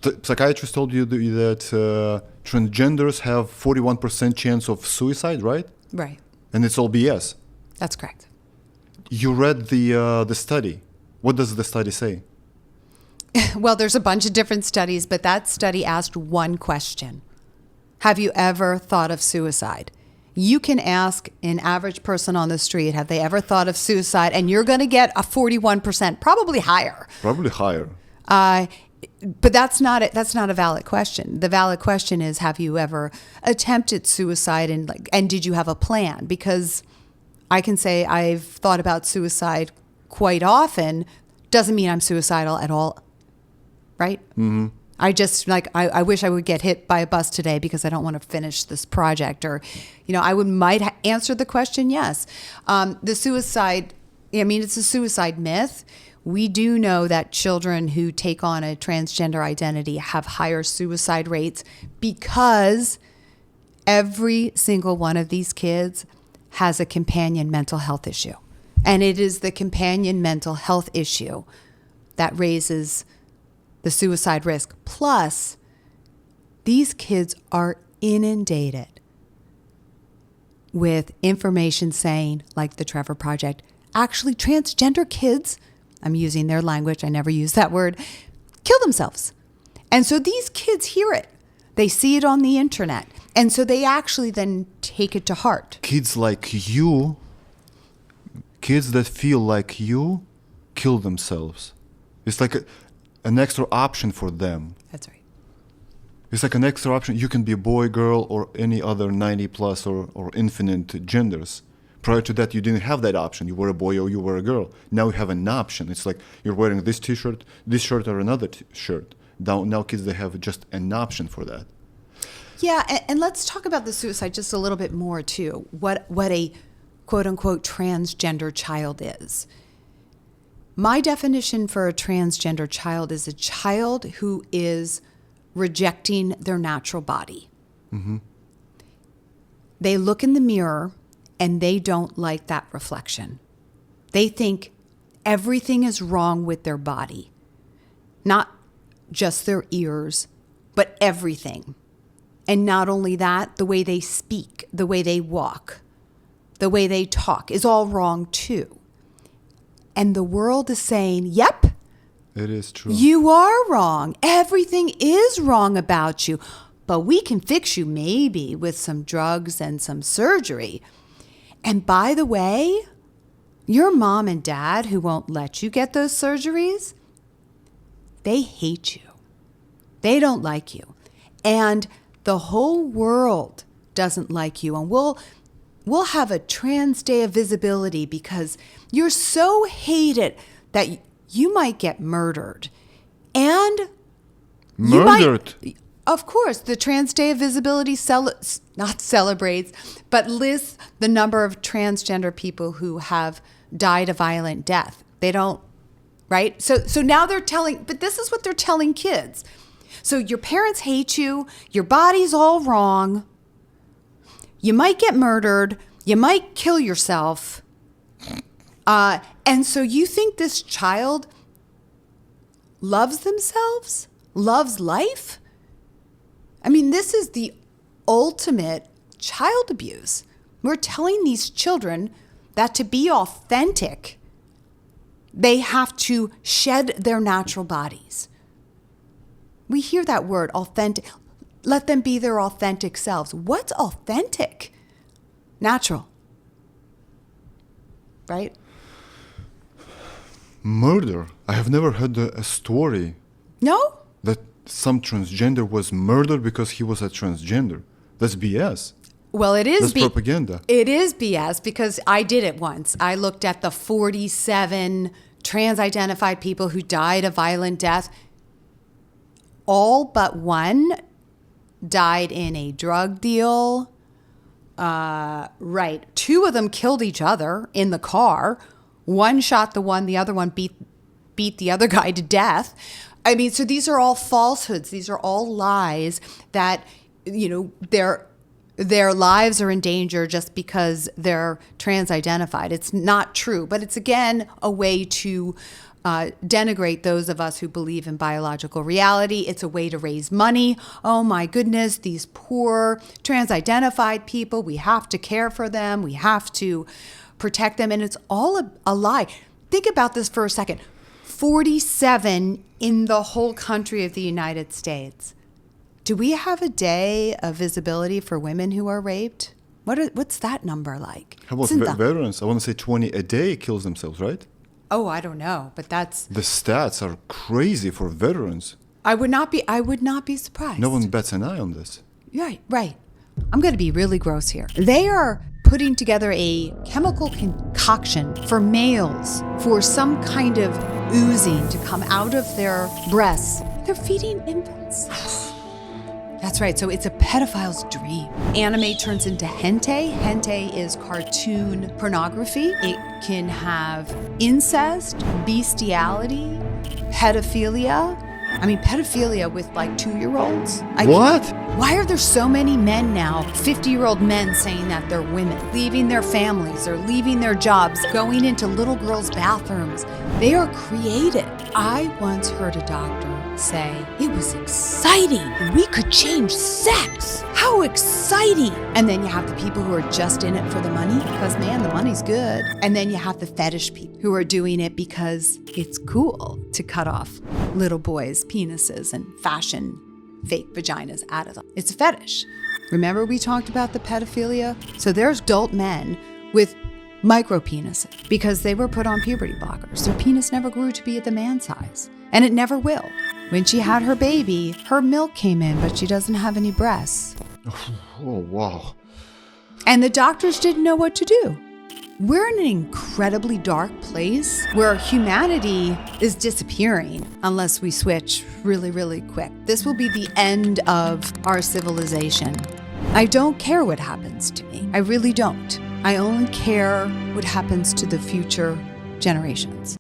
The psychiatrist told you that transgenders have 41% chance of suicide, right? Right. And it's all BS. That's correct. You read the study. What does the study say? Well, there's a bunch of different studies, but that study asked one question. Have you ever thought of suicide? You can ask an average person on the street, have they ever thought of suicide? And you're going to get a 41%, probably higher. Probably higher. But that's not a valid question. The valid question is, have you ever attempted suicide, and did you have a plan? Because I can say I've thought about suicide quite often. Doesn't mean I'm suicidal at all. Right? Mm-hmm. I just I wish I would get hit by a bus today because I don't want to finish this project, or, I might answer the question yes. The suicide, it's a suicide myth. We do know that children who take on a transgender identity have higher suicide rates because every single one of these kids has a companion mental health issue. And it is the companion mental health issue that raises the suicide risk. Plus, these kids are inundated with information saying, like the Trevor Project, actually transgender kids, I'm using their language, I never use that word, kill themselves. And so these kids hear it. They see it on the internet. And so they actually then take it to heart. Kids like you, kids that feel like you, kill themselves. It's like an extra option for them. That's right. It's like an extra option. You can be a boy, girl, or any other 90 plus or infinite genders. Prior to that, you didn't have that option. You were a boy or you were a girl. Now you have an option. It's like you're wearing this t-shirt, this shirt, or another shirt. Now kids, they have just an option for that. Yeah, and let's talk about the suicide just a little bit more, too. What a quote-unquote transgender child is. My definition for a transgender child is a child who is rejecting their natural body. Mm-hmm. They look in the mirror and they don't like that reflection. They think everything is wrong with their body. Not just their ears, but everything. And not only that, the way they speak, the way they walk, the way they talk is all wrong too. And the world is saying, yep, it is true. You are wrong. Everything is wrong about you. But we can fix you maybe with some drugs and some surgery. And by the way, your mom and dad who won't let you get those surgeries, they hate you. They don't like you. And the whole world doesn't like you. And we'll have a trans day of visibility because you're so hated that you might get murdered. And murdered? Of course, the Trans Day of Visibility not celebrates, but lists the number of transgender people who have died a violent death. They don't, right? So now they're telling, but this is what they're telling kids. So your parents hate you, your body's all wrong, you might get murdered, you might kill yourself. And so you think this child loves themselves, loves life? I mean, this is the ultimate child abuse. We're telling these children that to be authentic, they have to shed their natural bodies. We hear that word, authentic. Let them be their authentic selves. What's authentic? Natural. Right? Murder. I have never heard a story. No? That some transgender was murdered because he was a transgender. That's BS. Well, it is That's propaganda. It is BS because I did it once. I looked at the 47 trans-identified people who died a violent death. All but one died in a drug deal. Right. 2 of them killed each other in the car. One shot the one, the other one beat the other guy to death. I mean, so these are all falsehoods. These are all lies that, their lives are in danger just because they're trans-identified. It's not true. But it's, again, a way to denigrate those of us who believe in biological reality. It's a way to raise money. Oh my goodness, these poor trans-identified people, we have to care for them. We have to protect them. And it's all a lie. Think about this for a second. 47 in the whole country of the United States. Do we have a day of visibility for women who are raped? What's that number like? How about veterans? I want to say 20 a day kills themselves, right? Oh, I don't know, but that's... The stats are crazy for veterans. I would not be surprised. No one bats an eye on this. Right. I'm going to be really gross here. They are putting together a chemical concoction for males for some kind of oozing to come out of their breasts. They're feeding infants. That's right. So it's a pedophile's dream. Anime turns into hentai. Hentai is cartoon pornography. It can have incest, bestiality, pedophilia. I mean, pedophilia with like 2-year-olds. What? Why are there so many men now, 50-year-old men saying that they're women, leaving their families or leaving their jobs, going into little girls' bathrooms? They are created. I once heard a doctor say, it was exciting. We could change sex. How exciting. And then you have the people who are just in it for the money because, man, the money's good. And then you have the fetish people who are doing it because it's cool to cut off little boys' penises and fashion fake vaginas out of them. It's a fetish. Remember we talked about the pedophilia? So there's adult men with micro penises because they were put on puberty blockers. Their penis never grew to be at the man size, and it never will. When she had her baby, her milk came in, but she doesn't have any breasts. Oh, wow. And the doctors didn't know what to do. We're in an incredibly dark place where humanity is disappearing unless we switch really, really quick. This will be the end of our civilization. I don't care what happens to me. I really don't. I only care what happens to the future generations.